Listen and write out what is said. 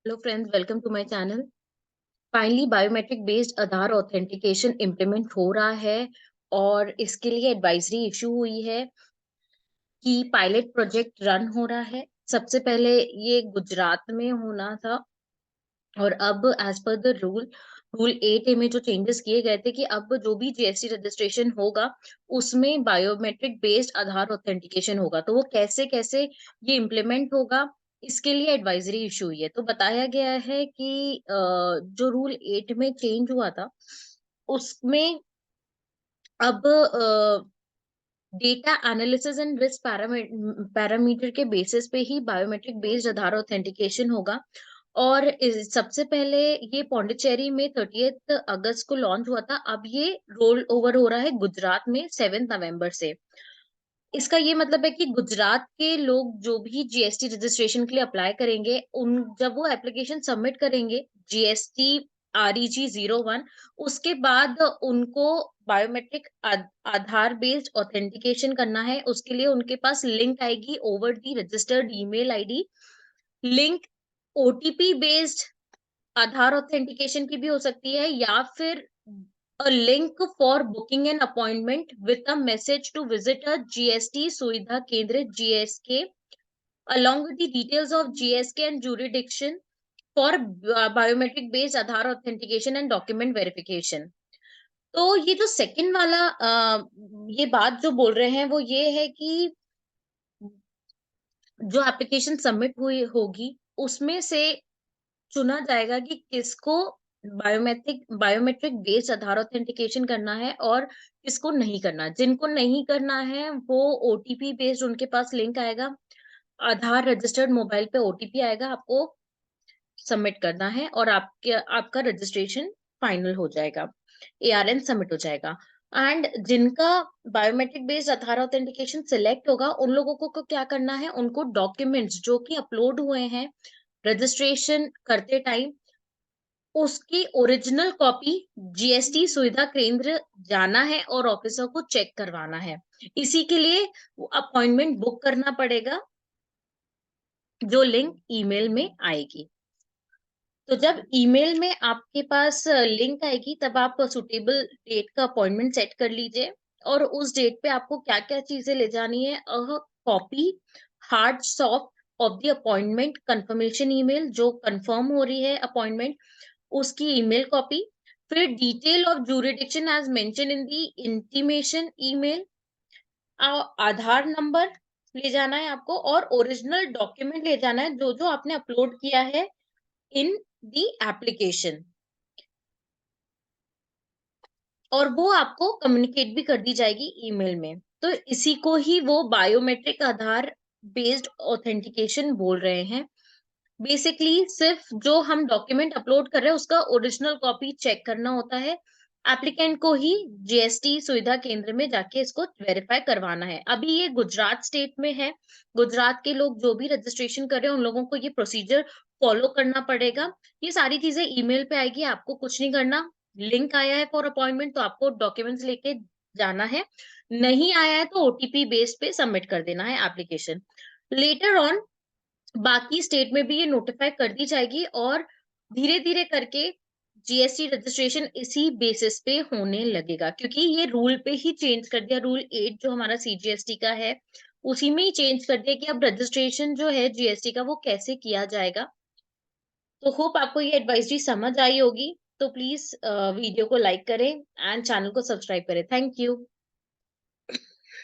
Hello friends, welcome to my channel. Finally biometric based Aadhaar authentication implement हो रहा है और इसके लिए एडवाइजरी इशू हुई है कि पायलट प्रोजेक्ट रन हो रहा है। सबसे पहले ये गुजरात में होना था और अब as per the rule 8A में जो चेंजेस किए गए थे कि अब जो भी जीएसटी रजिस्ट्रेशन होगा उसमें बायोमेट्रिक बेस्ड आधार ऑथेंटिकेशन होगा। तो वो कैसे कैसे ये इम्प्लीमेंट होगा, इसके लिए एडवाइजरी इशू हुई है। तो बताया गया है कि जो रूल 8 में चेंज हुआ था उसमें अब data analysis and risk parameter के बेसिस पे ही बायोमेट्रिक बेस्ड आधार ऑथेंटिकेशन होगा। और सबसे पहले ये पौंडीचेरी में 30 अगस्त को लॉन्च हुआ था। अब ये रोल ओवर हो रहा है गुजरात में 7 नवंबर से। इसका ये मतलब है कि गुजरात के लोग जो भी जीएसटी रजिस्ट्रेशन के लिए अप्लाई करेंगे, उन जब वो एप्लीकेशन सबमिट करेंगे जीएसटी REG 01, उसके बाद उनको बायोमेट्रिक आधार बेस्ड ऑथेंटिकेशन करना है। उसके लिए उनके पास लिंक आएगी over the registered email ID. Link OTP based Aadhaar authentication की भी हो सकती है या फिर a link for booking an appointment with a message to visit a GST सुविधा केंद्र GSK along with the details of GSK and jurisdiction for biometric based Aadhaar authentication and document verification. तो ये जो सेकंड वाला ये बात जो बोल रहे हैं वो ये है कि जो एप्लीकेशन सबमिट हुई होगी उसमें से चुना जाएगा कि किसको बायोमेट्रिक बेस्ड आधार ऑथेंटिकेशन करना है और किसको नहीं करना। जिनको नहीं करना है वो ओटीपी बेस्ड उनके पास लिंक आएगा, आधार रजिस्टर्ड मोबाइल पे ओटीपी आएगा, आपको सबमिट करना है और आपके आपका रजिस्ट्रेशन फाइनल हो जाएगा, ARN सबमिट हो जाएगा। एंड जिनका biometric based Aadhaar authentication select होगा उन लोगों को क्या करना है, उनको डॉक्यूमेंट्स जो कि अपलोड हुए हैं रजिस्ट्रेशन करते टाइम उसकी ओरिजिनल कॉपी जीएसटी सुविधा केंद्र जाना है और ऑफिसर को चेक करवाना है। इसी के लिए अपॉइंटमेंट बुक करना पड़ेगा, जो लिंक ईमेल में आएगी। तो जब ईमेल में आपके पास लिंक आएगी तब आप सुटेबल डेट का अपॉइंटमेंट सेट कर लीजिए। और उस डेट पे आपको क्या क्या चीजें ले जानी है, copy hard soft of the appointment confirmation email जो कंफर्म हो रही है अपॉइंटमेंट, उसकी ईमेल कॉपी। फिर detail of jurisdiction as mentioned in the intimation email. Aadhaar number ले जाना है आपको और ओरिजिनल डॉक्यूमेंट ले जाना है जो जो आपने अपलोड किया है इन दी एप्लीकेशन, और वो आपको कम्युनिकेट भी कर दी जाएगी ईमेल में। तो इसी को ही वो बायोमेट्रिक आधार बेस्ड ऑथेंटिकेशन बोल रहे हैं। बेसिकली सिर्फ जो हम डॉक्यूमेंट अपलोड कर रहे हैं उसका ओरिजिनल कॉपी चेक करना होता है। एप्लीकेंट को ही जीएसटी सुविधा केंद्र में जाके इसको वेरीफाई करवाना है। अभी ये गुजरात स्टेट में है। गुजरात के लोग जो भी रजिस्ट्रेशन कर रहे हैं उन लोगों को ये प्रोसीजर फॉलो करना पड़ेगा। ये सारी चीजें ईमेल पे आएगी, आपको कुछ नहीं करना। लिंक आया है फॉर अपॉइंटमेंट तो आपको डॉक्यूमेंट्स लेके जाना है, नहीं आया है तो ओटीपी बेस पे सबमिट कर देना है एप्लीकेशन। लेटर ऑन बाकी स्टेट में भी ये नोटिफाई कर दी जाएगी और धीरे धीरे करके जीएसटी रजिस्ट्रेशन इसी बेसिस पे होने लगेगा, क्योंकि ये रूल पे ही चेंज कर दिया। रूल 8 जो हमारा सीजीएसटी का है उसी में ही चेंज कर दिया कि अब रजिस्ट्रेशन जो है जीएसटी का वो कैसे किया जाएगा। तो होप आपको ये एडवाइजरी समझ आई होगी। तो प्लीज वीडियो को लाइक करें एंड चैनल को सब्सक्राइब करें। Thank you.